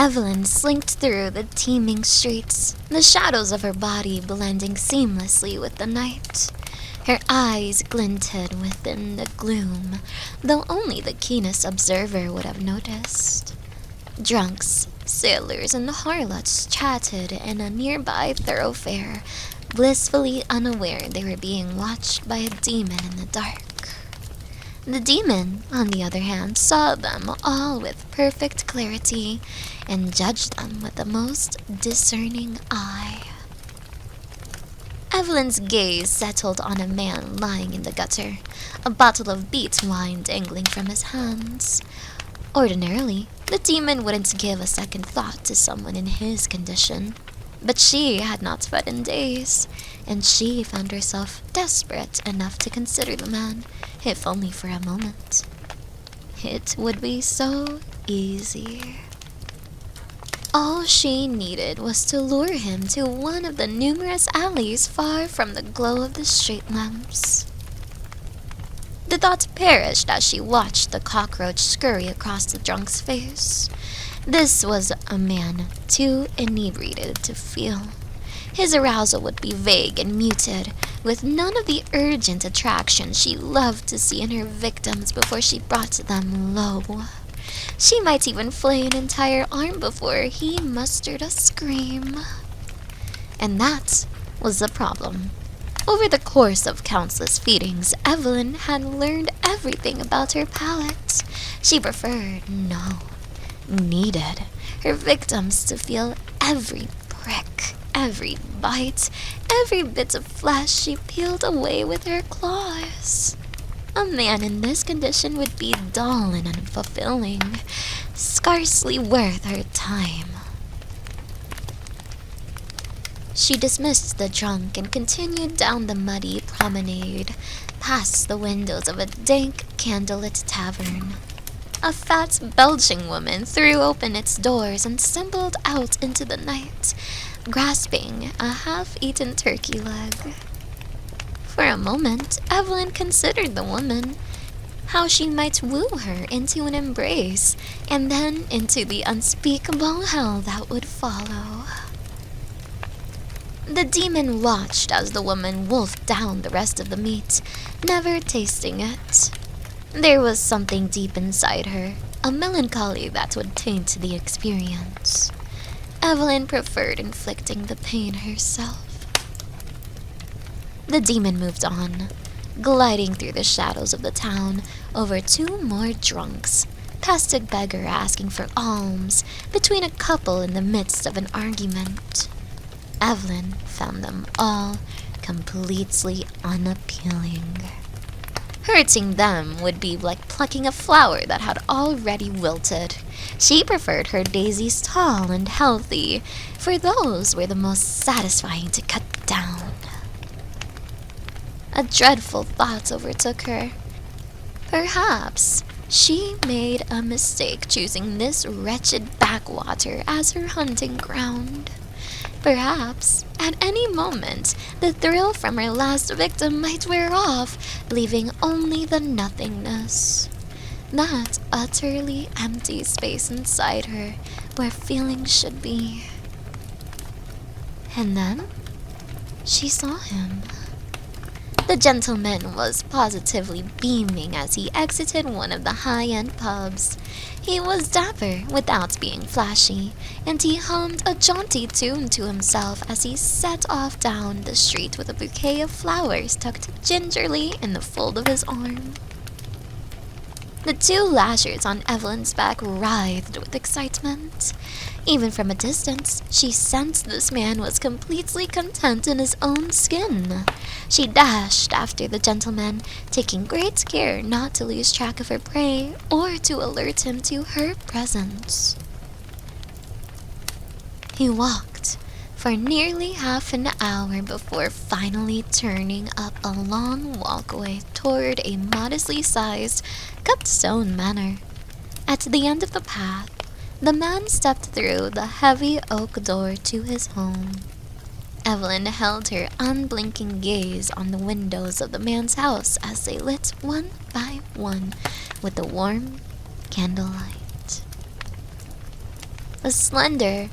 Evelynn slinked through the teeming streets, the shadows of her body blending seamlessly with the night. Her eyes glinted within the gloom, though only the keenest observer would have noticed. Drunks, sailors, and harlots chatted in a nearby thoroughfare, blissfully unaware they were being watched by a demon in the dark. The demon, on the other hand, saw them all with perfect clarity and judged them with the most discerning eye. Evelyn's gaze settled on a man lying in the gutter, a bottle of beet wine dangling from his hands. Ordinarily, the demon wouldn't give a second thought to someone in his condition, but she had not fed in days, and she found herself desperate enough to consider the man, if only for a moment. It would be so easy. All she needed was to lure him to one of the numerous alleys far from the glow of the street lamps. The thought perished as she watched the cockroach scurry across the drunk's face. This was a man too inebriated to feel. His arousal would be vague and muted, with none of the urgent attraction she loved to see in her victims before she brought them low. She might even flay an entire arm before he mustered a scream. And that was the problem. Over the course of countless feedings, Evelynn had learned everything about her palate. She preferred, needed her victims to feel every prick, every bite, every bit of flesh she peeled away with her claws. A man in this condition would be dull and unfulfilling, scarcely worth her time. She dismissed the drunk and continued down the muddy promenade, past the windows of a dank, candlelit tavern. A fat, belching woman threw open its doors and stumbled out into the night, grasping a half-eaten turkey leg. For a moment, Evelynn considered the woman, how she might woo her into an embrace, and then into the unspeakable hell that would follow. The demon watched as the woman wolfed down the rest of the meat, never tasting it. There was something deep inside her, a melancholy that would taint the experience. Evelynn preferred inflicting the pain herself. The demon moved on, gliding through the shadows of the town, over two more drunks, past a beggar asking for alms, between a couple in the midst of an argument. Evelynn found them all completely unappealing. Hurting them would be like plucking a flower that had already wilted. She preferred her daisies tall and healthy, for those were the most satisfying to cut down. A dreadful thought overtook her. Perhaps she made a mistake choosing this wretched backwater as her hunting ground. Perhaps, at any moment, the thrill from her last victim might wear off, leaving only the nothingness. That utterly empty space inside her where feelings should be. And then, she saw him. The gentleman was positively beaming as he exited one of the high-end pubs. He was dapper without being flashy, and he hummed a jaunty tune to himself as he set off down the street with a bouquet of flowers tucked gingerly in the fold of his arm. The two lashers on Evelynn's back writhed with excitement. Even from a distance, she sensed this man was completely content in his own skin. She dashed after the gentleman, taking great care not to lose track of her prey or to alert him to her presence. He walked for nearly half an hour before finally turning up a long walkway toward a modestly sized, cut stone manor. At the end of the path, the man stepped through the heavy oak door to his home. Evelynn held her unblinking gaze on the windows of the man's house as they lit one by one with the warm candlelight. A slender,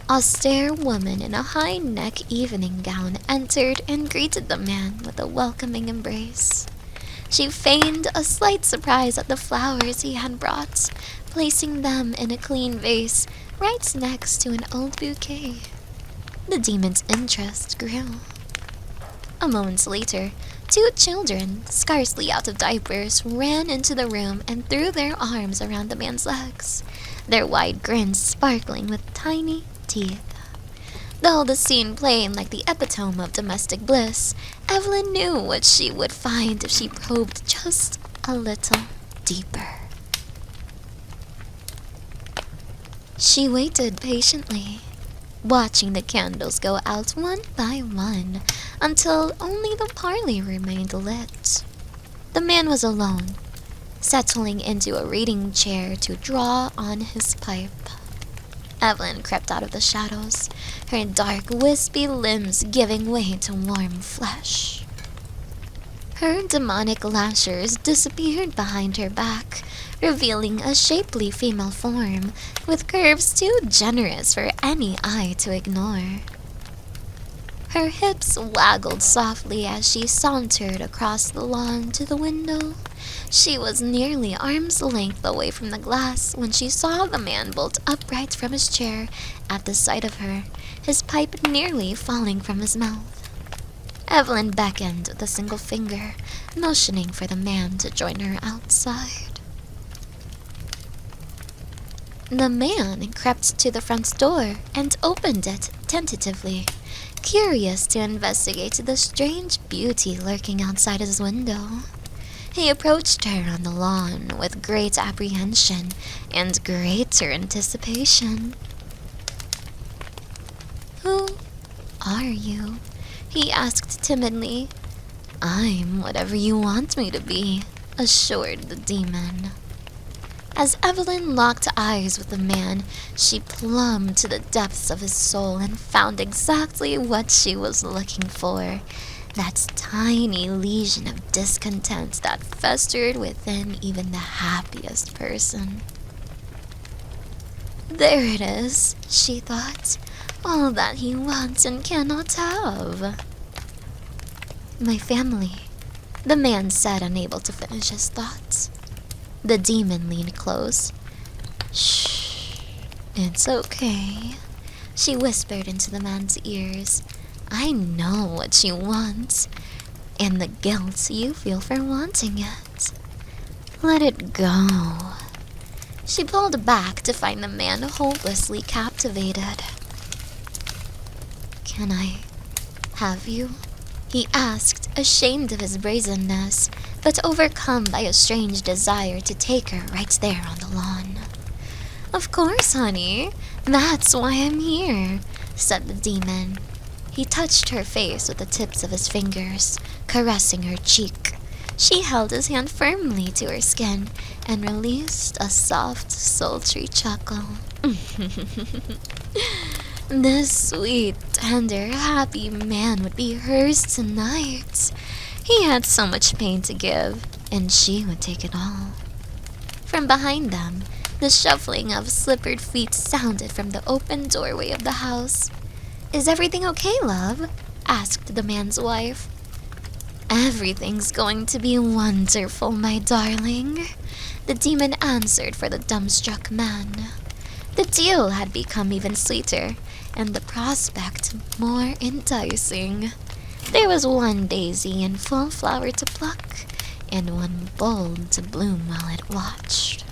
austere woman in a high-neck evening gown entered and greeted the man with a welcoming embrace. She feigned a slight surprise at the flowers he had brought, placing them in a clean vase right next to an old bouquet. The demon's interest grew. A moment later, two children, scarcely out of diapers, ran into the room and threw their arms around the man's legs, their wide grins sparkling with tiny teeth. Though the scene played like the epitome of domestic bliss, Evelynn knew what she would find if she probed just a little deeper. She waited patiently, watching the candles go out one by one until only the parlor remained lit. The man was alone, settling into a reading chair to draw on his pipe. Evelynn crept out of the shadows, her dark, wispy limbs giving way to warm flesh. Her demonic lashes disappeared behind her back, revealing a shapely female form with curves too generous for any eye to ignore. Her hips waggled softly as she sauntered across the lawn to the window. She was nearly arm's length away from the glass when she saw the man bolt upright from his chair at the sight of her, his pipe nearly falling from his mouth. Evelynn beckoned with a single finger, motioning for the man to join her outside. The man crept to the front door and opened it tentatively, curious to investigate the strange beauty lurking outside his window. He approached her on the lawn with great apprehension and greater anticipation. "Who are you?" he asked timidly. "I'm whatever you want me to be," assured the demon. As Evelynn locked eyes with the man, she plumbed to the depths of his soul and found exactly what she was looking for. That tiny lesion of discontent that festered within even the happiest person. There it is, she thought, all that he wants and cannot have. "My family," the man said, unable to finish his thoughts. The demon leaned close. "Shh, it's okay," she whispered into the man's ears. "I know what you want, and the guilt you feel for wanting it. Let it go." She pulled back to find the man hopelessly captivated. "Can I have you?" he asked, ashamed of his brazenness, but overcome by a strange desire to take her right there on the lawn. "Of course, honey. That's why I'm here," said the demon. He touched her face with the tips of his fingers, caressing her cheek. She held his hand firmly to her skin and released a soft, sultry chuckle. This sweet, tender, happy man would be hers tonight. He had so much pain to give, and she would take it all. From behind them, the shuffling of slippered feet sounded from the open doorway of the house. "Is everything okay, love?" asked the man's wife. "Everything's going to be wonderful, my darling," the demon answered for the dumbstruck man. The deal had become even sweeter, and the prospect more enticing. There was one daisy in full flower to pluck, and one bulb to bloom while it watched.